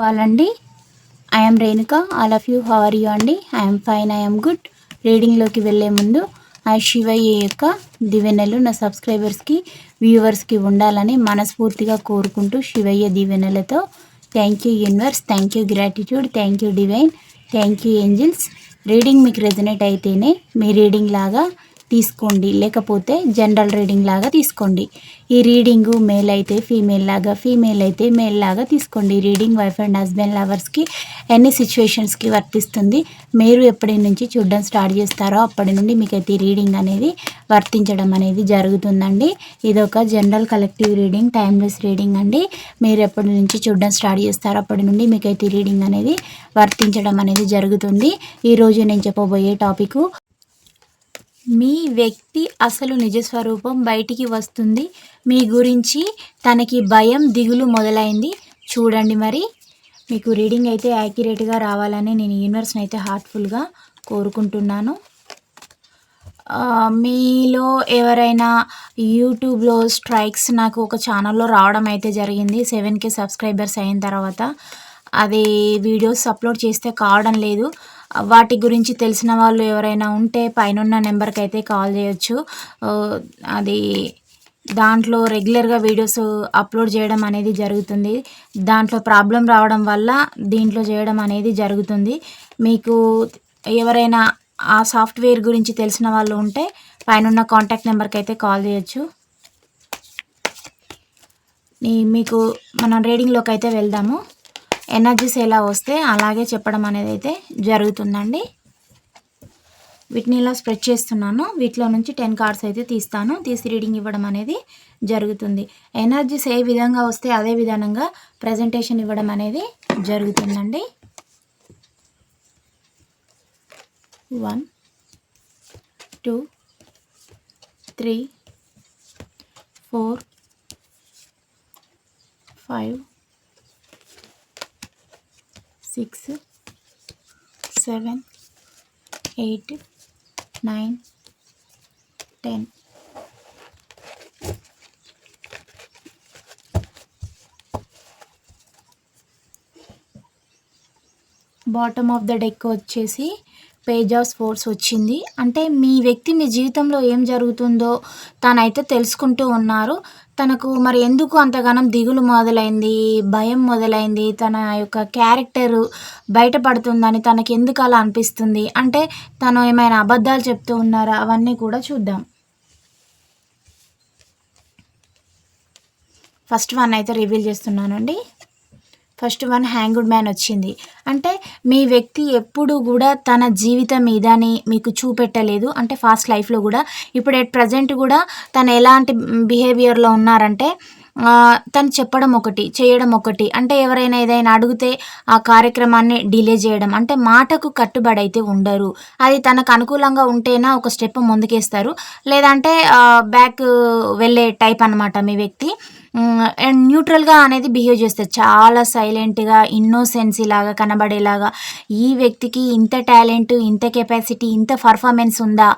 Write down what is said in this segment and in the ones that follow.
వాళ్ళండి. I'm Renuka. All of you how are you అండి? I'm fine, I'm good. రీడింగ్లోకి వెళ్ళే ముందు ఆ శివయ్య యొక్క దీవెనలు నా సబ్స్క్రైబర్స్కి, వ్యూవర్స్కి ఉండాలని మనస్ఫూర్తిగా కోరుకుంటూ, శివయ్య దీవెనలతో thank you universe, thank you gratitude, thank you divine, thank you angels. Reading మీకు రెజనేట్ అయితేనే మీ రీడింగ్ లాగా తీసుకోండి, లేకపోతే జనరల్ రీడింగ్ లాగా తీసుకోండి. ఈ రీడింగు మేల్ అయితే ఫీమేల్ లాగా, ఫీమేల్ అయితే మేల్ లాగా తీసుకోండి. ఈ రీడింగ్ వైఫ్ అండ్ హస్బెండ్ లవర్స్కి ఎన్ని సిచ్యువేషన్స్కి వర్తిస్తుంది. మీరు ఎప్పటి నుంచి చూడడం స్టార్ట్ చేస్తారో అప్పటి నుండి మీకైతే ఈ రీడింగ్ అనేది వర్తించడం అనేది జరుగుతుందండి. ఇది ఒక general collective reading, timeless reading అండి. మీరు ఎప్పటి నుంచి చూడడం స్టార్ట్ చేస్తారో అప్పటి నుండి మీకైతే ఈ రీడింగ్ అనేది వర్తించడం అనేది జరుగుతుంది. ఈరోజు నేను చెప్పబోయే టాపిక్, మీ వ్యక్తి అసలు నిజస్వరూపం బయటికి వస్తుంది. మీ గురించి తనకి భయం, దిగులు మొదలైంది. చూడండి, మరి మీకు రీడింగ్ అయితే యాక్యురేట్గా రావాలని నేను యూనివర్స్ని అయితే హార్ట్ఫుల్గా కోరుకుంటున్నాను. మీలో ఎవరైనా యూట్యూబ్లో స్ట్రైక్స్ నాకు ఒక ఛానల్లో రావడం అయితే జరిగింది. 7K సబ్స్క్రైబర్స్ అయిన తర్వాత అది వీడియోస్ అప్లోడ్ చేస్తే కావడం లేదు. వాటి గురించి తెలిసిన వాళ్ళు ఎవరైనా ఉంటే పైన నెంబర్కి అయితే కాల్ చేయొచ్చు. అది దాంట్లో రెగ్యులర్గా వీడియోస్ అప్లోడ్ చేయడం అనేది జరుగుతుంది. దాంట్లో ప్రాబ్లం రావడం వల్ల దీంట్లో చేయడం అనేది జరుగుతుంది. మీకు ఎవరైనా ఆ సాఫ్ట్వేర్ గురించి తెలిసిన వాళ్ళు ఉంటే పైన కాంటాక్ట్ నెంబర్కి అయితే కాల్ చేయొచ్చు. మీకు మనం రీడింగ్లోకి అయితే వెళ్దాము. ఎనర్జీస్ ఎలా వస్తే అలాగే చెప్పడం అనేది అయితే జరుగుతుందండి. వీటిని ఇలా స్ప్రెడ్ చేస్తున్నాను. వీటిలో నుంచి 10 కార్డ్స్ అయితే తీసి రీడింగ్ ఇవ్వడం అనేది జరుగుతుంది. ఎనర్జీస్ ఏ విధంగా వస్తే అదే విధంగా ప్రజెంటేషన్ ఇవ్వడం అనేది జరుగుతుందండి. 1 2 3 4 5 6 7 8 9 10. బాటమ్ ఆఫ్ ద డెక్ వచ్చేసి పేజ్ ఆఫ్ స్పోర్ట్స్ వచ్చింది. అంటే మీ వ్యక్తి మీ జీవితంలో ఏం జరుగుతుందో తనైతే తెలుసుకుంటూ ఉన్నారు. తనకు మరి ఎందుకు అంతగానం దిగులు మొదలైంది, భయం మొదలైంది, తన యొక్క క్యారెక్టరు బయటపడుతుందని తనకి ఎందుకు అలా అనిపిస్తుంది, అంటే తను ఏమైనా అబద్ధాలు చెప్తూ ఉన్నారా, అవన్నీ కూడా చూద్దాం. ఫస్ట్ వన్ అయితే రివీల్ చేస్తున్నానండి. ఫస్ట్ వన్ హ్యాంగ్డ్ మ్యాన్ వచ్చింది. అంటే మీ వ్యక్తి ఎప్పుడు కూడా తన జీవితం మీదని మీకు చూపెట్టలేదు. అంటే ఫాస్ట్ లైఫ్లో కూడా, ఇప్పుడు ఎట్ ప్రజెంట్ కూడా తను ఎలాంటి బిహేవియర్లో ఉన్నారంటే, తను చెప్పడం ఒకటి, చేయడం ఒకటి. అంటే ఎవరైనా ఏదైనా అడిగితే ఆ కార్యక్రమాన్ని డిలే చేయడం, అంటే మాటకు కట్టుబడి అయితే ఉండరు. అది తనకు అనుకూలంగా ఉంటేనా ఒక స్టెప్ ముందుకేస్తారు, లేదంటే బ్యాక్ వెళ్ళే టైప్ అనమాట మీ వ్యక్తి. అండ్ న్యూట్రల్గా అనేది బిహేవ్ చేస్తారు. చాలా సైలెంట్గా, ఇన్నోసెన్సీ లాగా కనబడేలాగా, ఈ వ్యక్తికి ఇంత టాలెంట్, ఇంత కెపాసిటీ, ఇంత పర్ఫార్మెన్స్ ఉందా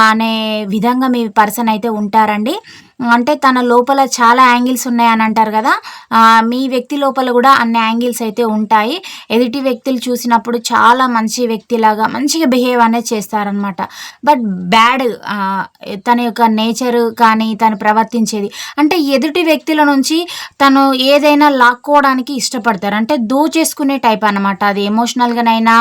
అనే విధంగా మీ పర్సన్ అయితే ఉంటారండి. అంటే తన లోపల చాలా యాంగిల్స్ ఉన్నాయని అంటారు కదా, మీ వ్యక్తి లోపల కూడా అన్ని యాంగిల్స్ అయితే ఉంటాయి. ఎదుటి వ్యక్తులు చూసినప్పుడు చాలా మంచి వ్యక్తిలాగా మంచిగా బిహేవ్ అనేది చేస్తారనమాట. బట్ బ్యాడ్ తన యొక్క నేచరు కానీ తను ప్రవర్తించేది, అంటే ఎదుటి వ్యక్తుల నుంచి తను ఏదైనా లాక్కోవడానికి ఇష్టపడతారు. అంటే దోచేసుకునే టైప్ అనమాట. అది ఎమోషనల్గానైనా,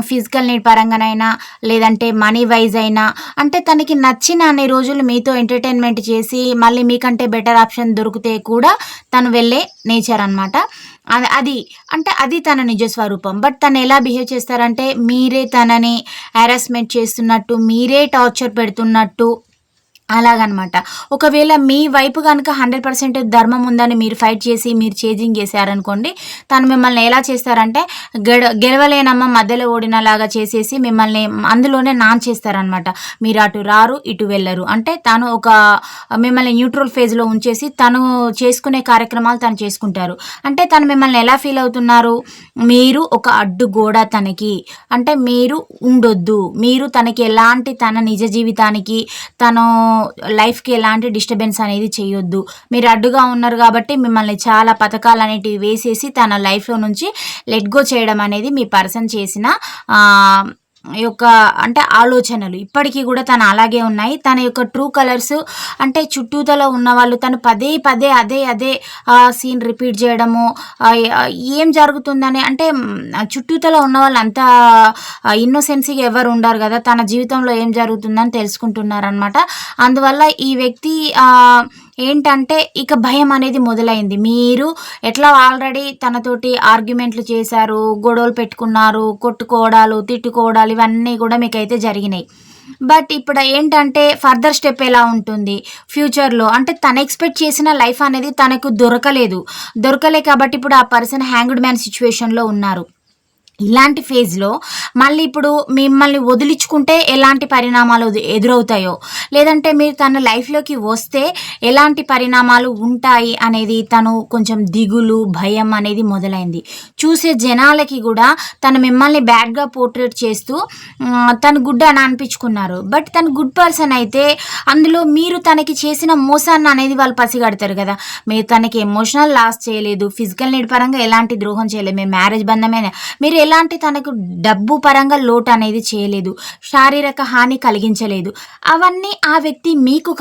ఫిజికల్ నీడ్ పరంగానైనా, లేదంటే మనీ వైజ్ అయినా. అంటే తనకి నచ్చిన అన్ని రోజులు మీతో ఎంటర్టైన్మెంట్ చేసి మళ్ళీ మీకంటే బెటర్ ఆప్షన్ దొరికితే కూడా తను వెళ్ళే నేచర్ అనమాట. అది తన నిజస్వరూపం. బట్ తను ఎలా బిహేవ్ చేస్తారంటే, మీరే తనని హెరాస్మెంట్ చేస్తున్నట్టు, మీరే టార్చర్ పెడుతున్నట్టు, అలాగనమాట. ఒకవేళ మీ వైపు కనుక 100% ధర్మం ఉందని మీరు ఫైట్ చేసి మీరు చేజింగ్ చేశారనుకోండి, తను మిమ్మల్ని ఎలా చేస్తారంటే గెలవలేనమ్మ మధ్యలో ఓడినలాగా చేసేసి మిమ్మల్ని అందులోనే చేస్తారనమాట. మీరు అటు రారు, ఇటు వెళ్ళరు. అంటే తను మిమ్మల్ని న్యూట్రల్ ఫేజ్లో ఉంచేసి తను చేసుకునే కార్యక్రమాలు తను చేసుకుంటారు. అంటే తను మిమ్మల్ని ఎలా ఫీల్ అవుతున్నారు, మీరు ఒక అడ్డుగోడ తనకి. అంటే మీరు ఉండొద్దు, మీరు తనకి ఎలాంటి తన నిజ జీవితానికి తను లైఫ్కి ఎలాంటి డిస్టర్బెన్స్ అనేది చేయొద్దు, మీరు అడ్డుగా ఉన్నారు కాబట్టి మిమ్మల్ని చాలా పథకాలు అనేటివి వేసేసి తన లైఫ్లో నుంచి లెట్ గో చేయడం అనేది మీ పర్సన్ చేసిన యొక్క అంటే ఆలోచనలు ఇప్పటికీ కూడా తను అలాగే ఉన్నాయి. తన యొక్క ట్రూ కలర్స్ అంటే చుట్టూతలో ఉన్నవాళ్ళు తను పదే పదే అదే అదే సీన్ రిపీట్ చేయడము, ఏం జరుగుతుందని అంటే చుట్టూతలో ఉన్న వాళ్ళు అంత ఇన్నోసెన్సీగా ఎవరు ఉండరు కదా, తన జీవితంలో ఏం జరుగుతుందని తెలుసుకుంటున్నారనమాట. అందువల్ల ఈ వ్యక్తి ఏంటంటే ఇక భయం అనేది మొదలైంది. మీరు ఎట్లా ఆల్రెడీ తనతోటి ఆర్గ్యుమెంట్లు చేశారు, గొడవలు పెట్టుకున్నారు, కొట్టుకోవడాలు, తిట్టుకోవడాలు ఇవన్నీ కూడా మీకైతే జరిగినాయి. బట్ ఇప్పుడు ఏంటంటే ఫర్దర్ స్టెప్ ఎలా ఉంటుంది ఫ్యూచర్లో అంటే తను ఎక్స్పెక్ట్ చేసిన లైఫ్ అనేది తనకు దొరకలే కాబట్టి ఇప్పుడు ఆ పర్సన్ హ్యాంగ్డ్ మ్యాన్ సిచ్యువేషన్లో ఉన్నారు. ఇలాంటి ఫేజ్లో మళ్ళీ ఇప్పుడు మిమ్మల్ని వదిలించుకుంటే ఎలాంటి పరిణామాలు ఎదురవుతాయో, లేదంటే మీరు తన లైఫ్లోకి వస్తే ఎలాంటి పరిణామాలు ఉంటాయి అనేది తను కొంచెం దిగులు భయం అనేది మొదలైంది. చూసే జనాలకి కూడా తను మిమ్మల్ని బ్యాడ్గా పోర్ట్రేట్ చేస్తూ తను గుడ్ అని అనిపించుకున్నారు. బట్ తను గుడ్ పర్సన్ అయితే అందులో మీరు తనకి చేసిన మోసాన్ని అనేది వాళ్ళు పసిగడతారు కదా. మీరు తనకి ఎమోషనల్ లాస్ చేయలేదు, ఫిజికల్ నీడ్ పరంగా ఎలాంటి ద్రోహం చేయలేదు, మీ మ్యారేజ్ బంధమైన మీరు ఎలాంటి తనకు డబ్బు పరంగా లోటు అనేది చేయలేదు, శారీరక హాని కలిగించలేదు. అవన్నీ ఆ వ్యక్తి మీకు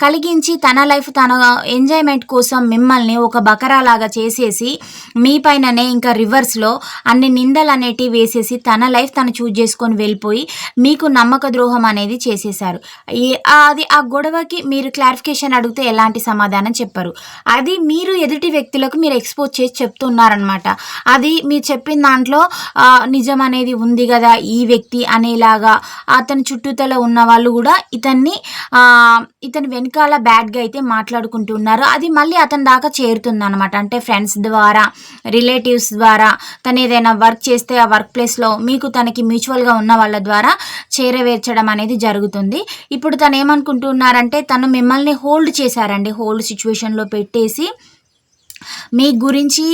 కలిగించి తన లైఫ్ తన ఎంజాయ్మెంట్ కోసం మిమ్మల్ని ఒక బకరాలాగా చేసేసి మీ పైననే ఇంకా రివర్స్లో అన్ని నిందలు అనేటివి వేసేసి తన లైఫ్ తను చూజ్ చేసుకొని వెళ్ళిపోయి మీకు నమ్మక ద్రోహం అనేది చేసేసారు. అది ఆ గొడవకి మీరు క్లారిఫికేషన్ అడిగితే ఎలాంటి సమాధానం చెప్పరు. అది మీరు ఎదుటి వ్యక్తులకు మీరు ఎక్స్పోజ్ చేసి చెప్తున్నారనమాట. అది మీరు చెప్పిన దాంట్లో నిజం అనేది ఉంది కదా ఈ వ్యక్తి అనేలాగా అతని చుట్టూతల ఉన్న వాళ్ళు కూడా ఇతని వెనకాల బ్యాడ్గా అయితే మాట్లాడుకుంటున్నారు. అది మళ్ళీ అతని దాకా చేరుతుంది అనమాట. అంటే ఫ్రెండ్స్ ద్వారా, రిలేటివ్స్ ద్వారా, తను ఏదైనా వర్క్ చేస్తే ఆ వర్క్ ప్లేస్లో మీకు తనకి మ్యూచువల్గా ఉన్న వాళ్ళ ద్వారా చేరవేర్చడం అనేది జరుగుతుంది. ఇప్పుడు తను ఏమనుకుంటున్నారంటే తను మిమ్మల్ని హోల్డ్ చేశారండి, హోల్డ్ సిచ్యువేషన్లో పెట్టేసి మీ గురించి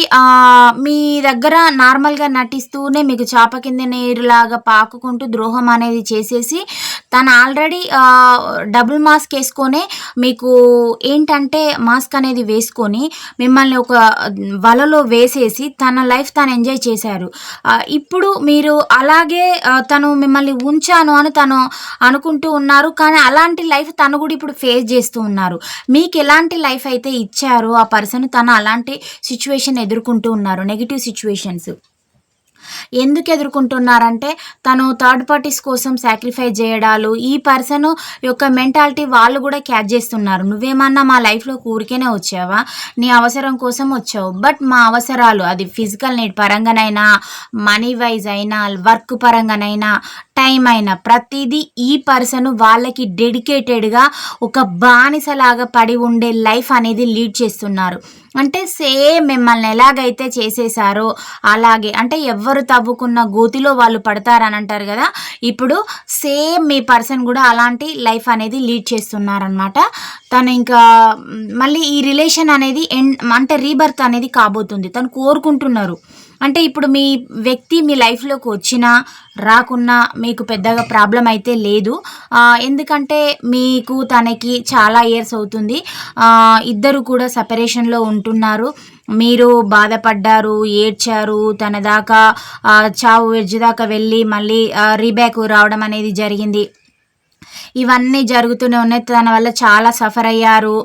మీ దగ్గర నార్మల్గా నటిస్తూనే మీకు చాప కింద నీరులాగా పాకుకుంటూ ద్రోహం అనేది చేసేసి తను ఆల్రెడీ డబుల్ మాస్క్ వేసుకొని మీకు ఏంటంటే మాస్క్ అనేది వేసుకొని మిమ్మల్ని ఒక వలలో వేసేసి తన లైఫ్ తను ఎంజాయ్ చేశారు. ఇప్పుడు మీరు అలాగే తను మిమ్మల్ని ఉంచాను అని తను అనుకుంటూ ఉన్నారు, కానీ అలాంటి లైఫ్ తను కూడా ఇప్పుడు ఫేస్ చేస్తూ ఉన్నారు. మీకు ఎలాంటి లైఫ్ అయితే ఇచ్చారో ఆ పర్సన్ తను అలాంటి సిచ్యువేషన్ ఎదుర్కొంటూ ఉన్నారు. నెగిటివ్ సిచ్యువేషన్స్ ఎందుకు ఎదుర్కొంటున్నారంటే తను థర్డ్ పార్టీస్ కోసం సాక్రిఫైస్ చేయడాలు, ఈ పర్సన్ యొక్క మెంటాలిటీ వాళ్ళు కూడా క్యాచ్ చేస్తున్నారు. నువ్వేమన్నా మా లైఫ్లో ఊరికేనే వచ్చావా, నీ అవసరం కోసం వచ్చావు, బట్ మా అవసరాలు అది ఫిజికల్ నీడ్ పరంగానైనా, మనీ వైజ్ అయినా, వర్క్ పరంగానైనా, టైం అయినా ప్రతిదీ ఈ పర్సన్ వాళ్ళకి డెడికేటెడ్గా ఒక బానిసలాగా పడి ఉండే లైఫ్ అనేది లీడ్ చేస్తున్నారు. అంటే సేమ్ మిమ్మల్ని ఎలాగైతే చేసేసారో అలాగే, అంటే ఎవరు తవ్వుకున్న గోతిలో వాళ్ళు పడతారని అంటారు కదా, ఇప్పుడు సేమ్ మీ పర్సన్ కూడా అలాంటి లైఫ్ అనేది లీడ్ చేస్తున్నారనమాట. తను ఇంకా మళ్ళీ ఈ రిలేషన్ అనేది అంటే రీబర్త్ అనేది కాబోతుంది తను కోరుకుంటున్నారు. అంటే ఇప్పుడు మీ వ్యక్తి మీ లైఫ్లోకి వచ్చినా రాకున్నా మీకు పెద్దగా ప్రాబ్లం అయితే లేదు. ఎందుకంటే మీకు తనకి చాలా ఇయర్స్ అవుతుంది, ఇద్దరు కూడా సెపరేషన్లో ఉంటున్నారు. మీరు బాధపడ్డారు, ఏడ్చారు, తన దాకా చావు వెడ్జ్ దాకా వెళ్ళి మళ్ళీ రీబ్యాక్ రావడం అనేది జరిగింది. ఇవన్నీ జరుగుతూనే ఉన్నాయి. తన వల్ల చాలా సఫర్ అయ్యారు,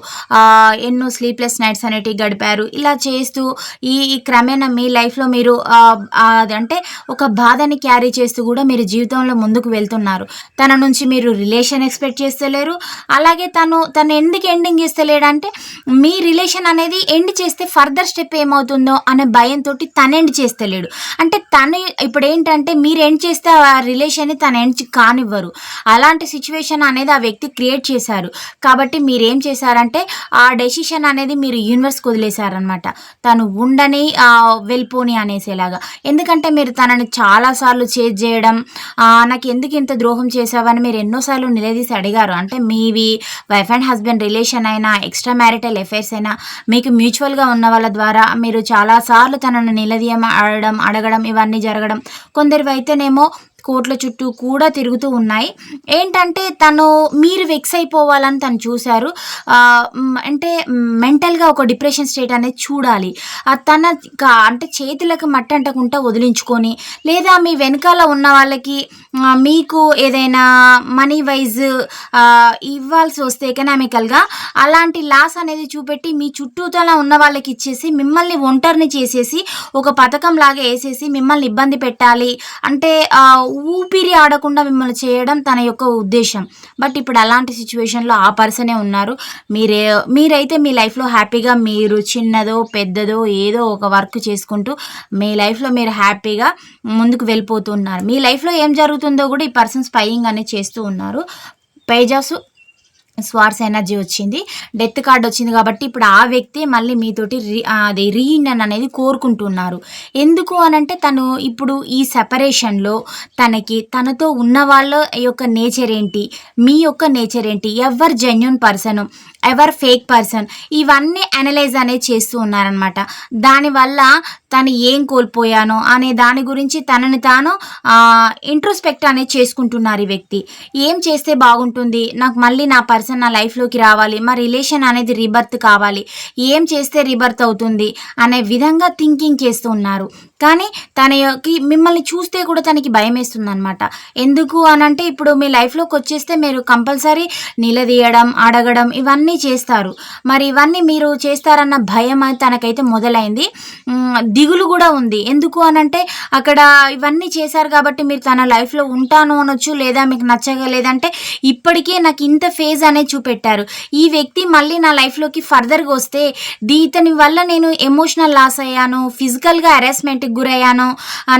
ఎన్నో స్లీప్లెస్ నైట్స్ అనేటివి గడిపారు. ఇలా చేస్తూ ఈ క్రమేణా మీ లైఫ్లో మీరు అంటే ఒక బాధని క్యారీ చేస్తూ కూడా మీరు జీవితంలో ముందుకు వెళ్తున్నారు. తన నుంచి మీరు రిలేషన్ ఎక్స్పెక్ట్ చేస్తలేరు. అలాగే తను ఎందుకు ఎండింగ్ చేస్తలేడంటే మీ రిలేషన్ అనేది ఎండ్ చేస్తే ఫర్దర్ స్టెప్ ఏమవుతుందో అనే భయంతో తను ఎండ్ చేస్తలేడు. అంటే తను ఇప్పుడు ఏంటంటే మీరు ఎండ్ చేస్తే ఆ రిలేషన్ని తను ఎండ్ కానివ్వరు. అలాంటి సిచ్యువేషన్ అనేది ఆ వ్యక్తి క్రియేట్ చేశారు. కాబట్టి మీరేం చేశారంటే ఆ డెసిషన్ అనేది మీరు యూనివర్స్కి వదిలేశారనమాట. తను ఉండని వెళ్ళిపోని అనేసేలాగా. ఎందుకంటే మీరు తనని చాలాసార్లు చేజ్ చేయడం, నాకు ఎందుకు ఇంత ద్రోహం చేసావని మీరు ఎన్నోసార్లు నిలదీసి అడిగారు. అంటే మీవి వైఫ్ అండ్ హస్బెండ్ రిలేషన్ అయినా, ఎక్స్ట్రా మ్యారిటల్ అఫైర్స్ అయినా, మీకు మ్యూచువల్గా ఉన్న వాళ్ళ ద్వారా మీరు చాలాసార్లు తనను అడగడం ఇవన్నీ జరగడం. కొందరివి అయితేనేమో కోర్టుల చుట్టూ కూడా తిరుగుతూ ఉన్నాయి. ఏంటంటే మీరు వెక్స్ అయిపోవాలని తను చూశారు. అంటే మెంటల్‌గా ఒక డిప్రెషన్ స్టేట్ అనేది చూడాలి. తన అంటే చేతులకు మట్టి అంటకుండా వదిలించుకొని, లేదా మీ వెనకాల ఉన్న వాళ్ళకి మీకు ఏదైనా మనీ వైజ్ ఇవ్వాల్సి వస్తే ఎకనామికల్‌గా అలాంటి లాస్ అనేది చూపెట్టి మీ చుట్టూతల ఉన్న వాళ్ళకి ఇచ్చేసి మిమ్మల్ని ఒంటరిని చేసేసి ఒక పథకంలాగా ఏసేసి మిమ్మల్ని ఇబ్బంది పెట్టాలి. అంటే ఊపిరి ఆడకుండా మిమ్మల్ని చేయడం తన యొక్క ఉద్దేశం. బట్ ఇప్పుడు అలాంటి సిచ్యువేషన్‌లో ఆ పర్సనే ఉన్నారు. మీరైతే మీ లైఫ్‌లో హ్యాపీగా మీరు చిన్నదో, పెద్దదో ఏదో ఒక వర్క్ చేసుకుంటూ మీ లైఫ్‌లో మీరు హ్యాపీగా ముందుకు వెళ్ళిపోతున్నారు. మీ లైఫ్‌లో ఏం జరుగుతుందో కూడా ఈ పర్సన్ స్పైయింగ్ అనేది చేస్తూ ఉన్నారు. పేజ్ ఆఫ్ స్వార్డ్స్ ఎనర్జీ వచ్చింది, డెత్ కార్డ్ వచ్చింది. కాబట్టి ఇప్పుడు ఆ వ్యక్తి మళ్ళీ మీతోటి అది రీయూనియన్ అనేది కోరుకుంటున్నారు. ఎందుకు అనంటే తను ఇప్పుడు ఈ సెపరేషన్లో తనతో ఉన్న వాళ్ళ యొక్క నేచర్ ఏంటి, మీ యొక్క నేచర్ ఏంటి, ఎవరు జెన్యూన్ పర్సన్, ఎవరు ఫేక్ పర్సన్, ఇవన్నీ అనలైజ్ అనేది చేస్తూ ఉన్నారనమాట. దానివల్ల తను ఏం కోల్పోయానో అనే దాని గురించి తనని తాను ఇంట్రోస్పెక్ట్ అనేది చేసుకుంటున్నారు. ఈ వ్యక్తి ఏం చేస్తే బాగుంటుంది, నాకు మళ్ళీ నా పర్సన్ నా లైఫ్లోకి రావాలి, మా రిలేషన్ అనేది రీబర్త్ కావాలి, ఏం చేస్తే రీబర్త్ అవుతుంది అనే విధంగా థింకింగ్ చేస్తూ ఉన్నారు. కానీ తనకి మిమ్మల్ని చూస్తే కూడా తనకి భయం వేస్తుంది అనమాట. ఎందుకు అనంటే ఇప్పుడు మీ లైఫ్లోకి వచ్చేస్తే మీరు కంపల్సరీ నిలదీయడం, అడగడం ఇవన్నీ చేస్తారు. మరి ఇవన్నీ మీరు చేస్తారన్న భయం అది తనకైతే మొదలైంది. దిగులు కూడా ఉంది. ఎందుకు అనంటే అక్కడ ఇవన్నీ చేశారు కాబట్టి మీరు తన లైఫ్లో ఉంటాను అనొచ్చు, లేదా మీకు నచ్చగలేదంటే ఇప్పటికే నాకు ఇంత ఫేజ్ అనేది చూపెట్టారు. ఈ వ్యక్తి మళ్ళీ నా లైఫ్లోకి ఫర్దర్గా వస్తే ఇతని వల్ల నేను ఎమోషనల్ లాస్ అయ్యాను, ఫిజికల్గా హెరాస్మెంట్కి గురయ్యాను,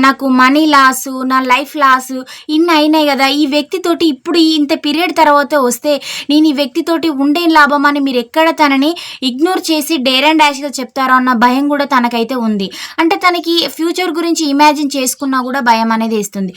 నాకు మనీ లాసు, నా లైఫ్ లాసు ఇన్ని అయినాయి కదా. ఈ వ్యక్తితోటి ఇప్పుడు ఇంత పీరియడ్ తర్వాత వస్తే నేను ఈ వ్యక్తితోటి ఉండేం లాభం అని మీరు ఎక్కడ తనని ఇగ్నోర్ చేసి డేర్ అండ్ డాష్గా చెప్తారో అన్న భయం కూడా తనకైతే ఉంది. అంటే తనకి ఫ్యూచర్ గురించి ఇమాజిన్ చేసుకున్నా కూడా భయం అనేది వేస్తుంది.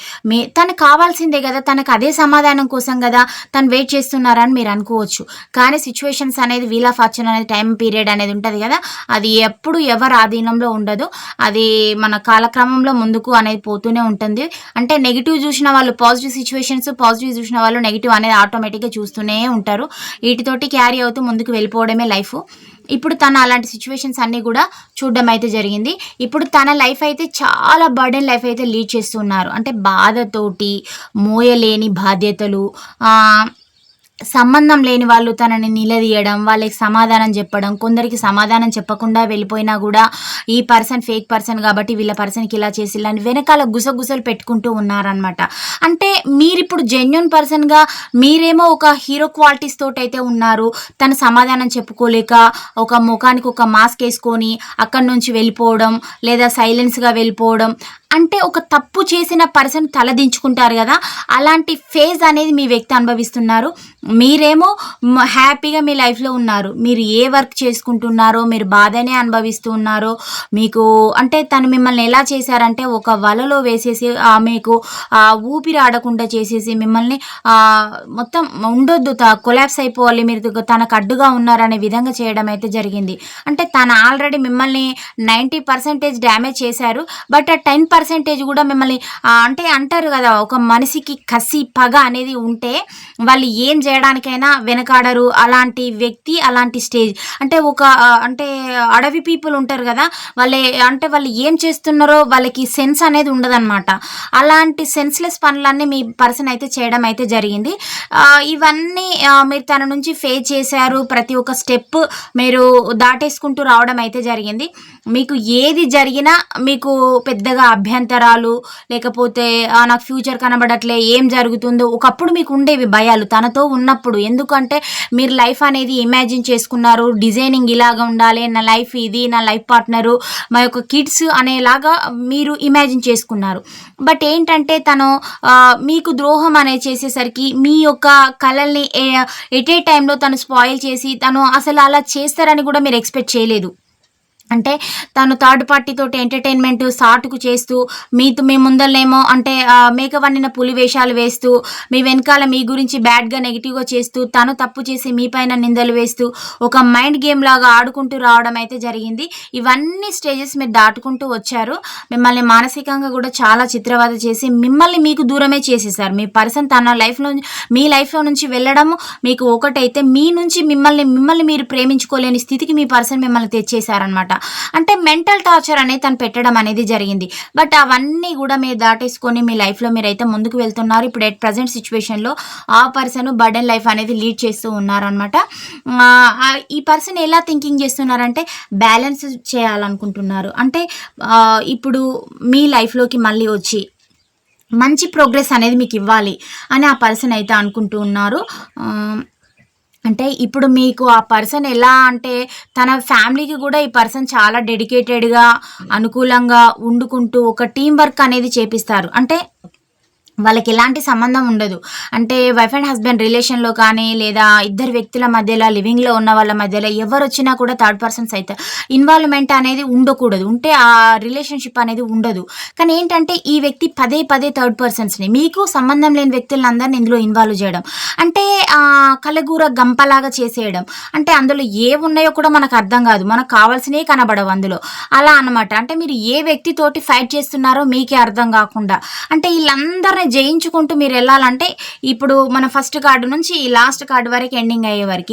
తనకు కావాల్సిందే కదా, తనకు అదే సమాధానం కోసం కదా తను వెయిట్ చేస్తున్నారని మీరు అనుకోవచ్చు. కానీ సిచ్యువేషన్స్ అనేది వీల్ ఆఫ్ ఫార్చ్యూన్ అనేది టైం పీరియడ్ అనేది ఉంటుంది కదా, అది ఎప్పుడు ఎవరు ఆధీనంలో ఉండదు. అది మన కాలక్రమంలో ముందుకు అనేది పోతూనే ఉంటుంది. అంటే నెగిటివ్ చూసిన వాళ్ళు పాజిటివ్ సిచ్యువేషన్స్, పాజిటివ్ చూసిన వాళ్ళు నెగిటివ్ అనేది ఆటోమేటిక్గా చూస్తూనే ఉంటారు. వీటితోటి క్యారీ అవుతూ ముందుకు వెళ్ళిపోవడమే లైఫ్. ఇప్పుడు తను అలాంటి సిచ్యువేషన్స్ అన్నీ కూడా చూడడం అయితే జరిగింది. ఇప్పుడు తన లైఫ్ అయితే చాలా బర్డెన్ లైఫ్ అయితే లీడ్ చేస్తున్నారు. అంటే బాధతోటి, మోయలేని బాధ్యతలు, సంబంధం లేని వాళ్ళు తనని నిలదీయడం, వాళ్ళకి సమాధానం చెప్పడం, కొందరికి సమాధానం చెప్పకుండా వెళ్ళిపోయినా కూడా ఈ పర్సన్ ఫేక్ పర్సన్ కాబట్టి వీళ్ళ పర్సన్కి ఇలా చేసి ఇలా వెనకాల గుసగుసలు పెట్టుకుంటూ ఉన్నారనమాట. అంటే మీరిప్పుడు జెన్యూన్ పర్సన్గా మీరేమో ఒక హీరో క్వాలిటీస్ తోటైతే ఉన్నారు. తను సమాధానం చెప్పుకోలేక ఒక ముఖానికి ఒక మాస్క్ వేసుకొని అక్కడి నుంచి వెళ్ళిపోవడం, లేదా సైలెన్స్గా వెళ్ళిపోవడం, అంటే ఒక తప్పు చేసిన పర్సన్ తలదించుకుంటారు కదా, అలాంటి ఫేజ్ అనేది మీ వ్యక్తి అనుభవిస్తున్నారు. మీరేమో హ్యాపీగా మీ లైఫ్లో ఉన్నారు. మీరు ఏ వర్క్ చేసుకుంటున్నారో, మీరు బాధనే అనుభవిస్తూ ఉన్నారో, మీకు అంటే తను మిమ్మల్ని ఎలా చేశారంటే ఒక వలలో వేసేసి మీకు ఊపిరి ఆడకుండా చేసేసి మిమ్మల్ని మొత్తం ఉండొద్దు, కొలాప్స్ అయిపోవాలి, మీరు తనకు అడ్డుగా ఉన్నారనే విధంగా చేయడం అయితే జరిగింది. అంటే తను ఆల్రెడీ మిమ్మల్ని 90% డ్యామేజ్ చేశారు. బట్ ఆ 10% కూడా మిమ్మల్ని అంటే అంటారు కదా, ఒక మనిషికి కసి పగ అనేది ఉంటే వాళ్ళు ఏం చేయడానికైనా వెనకాడరు. అలాంటి వ్యక్తి అలాంటి స్టేజ్ అంటే అంటే అడవి పీపుల్ ఉంటారు కదా, వాళ్ళు ఏం చేస్తున్నారో వాళ్ళకి సెన్స్ అనేది ఉండదన్నమాట. అలాంటి సెన్స్లెస్ పనులన్నీ మీ పర్సన్ అయితే చేయడం అయితే జరిగింది. ఇవన్నీ మీరు తన నుంచి ఫేస్ చేశారు. ప్రతి ఒక్క స్టెప్ మీరు దాటేసుకుంటూ రావడం అయితే జరిగింది. మీకు ఏది జరిగినా మీకు పెద్దగా అభ్యంతరాలు లేకపోతే నాకు ఫ్యూచర్ కనబడట్లే, ఏం జరుగుతుందో ఒకప్పుడు మీకు ఉండేవి భయాలు తనతో ఉన్నప్పుడు. ఎందుకంటే మీరు లైఫ్ అనేది ఇమాజిన్ చేసుకున్నారు, డిజైనింగ్ ఇలాగ ఉండాలి, నా లైఫ్ ఇది, నా లైఫ్ పార్ట్నరు, మా యొక్క కిడ్స్ అనేలాగా మీరు ఇమాజిన్ చేసుకున్నారు. బట్ ఏంటంటే తను మీకు ద్రోహం అనేది చేసేసరికి మీ యొక్క కలల్ని ఎట్ ఏ టైంలో తను స్పాయిల్ చేసి, తను అసలు అలా చేస్తారని కూడా మీరు ఎక్స్పెక్ట్ చేయలేదు. అంటే తను థర్డ్ పార్టీ తోటి ఎంటర్టైన్మెంట్ సాటుకు చేస్తూ మీ ముందరనేమో అంటే మేకప్ వండిన పులి వేషాలు వేస్తూ మీ వెనకాల మీ గురించి బ్యాడ్గా నెగిటివ్గా చేస్తూ తను తప్పు చేసి మీ పైన నిందలు వేస్తూ ఒక మైండ్ గేమ్ లాగా ఆడుకుంటూ రావడం అయితే జరిగింది. ఇవన్నీ స్టేజెస్ మీరు దాటుకుంటూ వచ్చారు. మిమ్మల్ని మానసికంగా కూడా చాలా చిత్రవద చేసి మిమ్మల్ని మీకు దూరమే చేసేసారు. మీ పర్సన్ తన లైఫ్లో మీ లైఫ్లో నుంచి వెళ్ళడము మీకు ఒకటైతే మీ నుంచి మిమ్మల్ని మీరు ప్రేమించుకోలేని స్థితికి మీ పర్సన్ మిమ్మల్ని తెచ్చేసారనమాట. అంటే మెంటల్ టార్చర్ అనేది తను పెట్టడం అనేది జరిగింది. బట్ అవన్నీ కూడా మీరు దాటేసుకొని మీ లైఫ్లో మీరైతే ముందుకు వెళ్తున్నారు. ఇప్పుడు ఎట్ ప్రజెంట్ సిచ్యువేషన్లో ఆ పర్సన్ బర్డెన్ లైఫ్ అనేది లీడ్ చేస్తూ ఉన్నారనమాట. ఈ పర్సన్ ఎలా థింకింగ్ చేస్తున్నారంటే బ్యాలెన్స్ చేయాలనుకుంటున్నారు. అంటే ఇప్పుడు మీ లైఫ్లోకి మళ్ళీ వచ్చి మంచి ప్రోగ్రెస్ అనేది మీకు ఇవ్వాలి అని ఆ పర్సన్ అయితే అనుకుంటూ ఉన్నారు. అంటే ఇప్పుడు మీకు ఆ పర్సన్ ఎలా అంటే తన ఫ్యామిలీకి కూడా ఈ పర్సన్ చాలా డెడికేటెడ్గా అనుకూలంగా వండుకుంటూ ఒక టీం వర్క్ అనేది చేపిస్తారు. అంటే వాళ్ళకి ఎలాంటి సంబంధం ఉండదు. అంటే వైఫ్ అండ్ హస్బెండ్ రిలేషన్లో కానీ లేదా ఇద్దరు వ్యక్తుల మధ్యలో లివింగ్లో ఉన్న వాళ్ళ మధ్యలో ఎవరు వచ్చినా కూడా థర్డ్ పర్సన్స్ అయితే ఇన్వాల్వ్మెంట్ అనేది ఉండకూడదు. ఉంటే ఆ రిలేషన్షిప్ అనేది ఉండదు. కానీ ఏంటంటే ఈ వ్యక్తి పదే థర్డ్ పర్సన్స్ని మీకు సంబంధం లేని వ్యక్తులందరినీ ఇందులో ఇన్వాల్వ్ చేయడం అంటే కలగూర గంపలాగా చేసేయడం. అంటే అందులో ఏమున్నాయో కూడా మనకు అర్థం కాదు, మనకు కావాల్సినవి కనబడవు అందులో. అలా అనమాట. అంటే మీరు ఏ వ్యక్తితోటి ఫైట్ చేస్తున్నారో మీకే అర్థం కాకుండా అంటే వీళ్ళందరినీ జయించుకుంటూ మీరు వెళ్ళాలంటే ఇప్పుడు మన ఫస్ట్ కార్డు నుంచి ఈ లాస్ట్ కార్డు వరకు ఎండింగ్ అయ్యే వరకు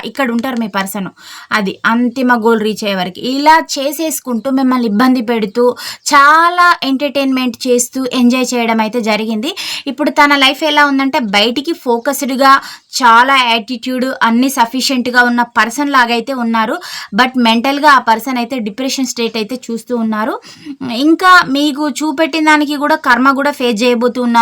ఇక్కడ ఉంటారు మీ పర్సన్. అది అంతిమ గోల్ రీచ్ అయ్యే వరకు ఇలా చేసేసుకుంటూ మిమ్మల్ని ఇబ్బంది పెడుతూ చాలా ఎంటర్టైన్మెంట్ చేస్తూ ఎంజాయ్ చేయడం అయితే జరిగింది. ఇప్పుడు తన లైఫ్ ఎలా ఉందంటే బయటికి ఫోకస్డ్గా చాలా యాటిట్యూడ్ అన్ని సఫిషియెంట్గా ఉన్న పర్సన్ లాగైతే ఉన్నారు. బట్ మెంటల్గా ఆ పర్సన్ అయితే డిప్రెషన్ స్టేట్ అయితే చూస్తూ ఉన్నారు. ఇంకా మీకు చూపెట్టిన దానికి కూడా కర్మ కూడా ఫేస్ చేయబోతూ ఉన్నారు.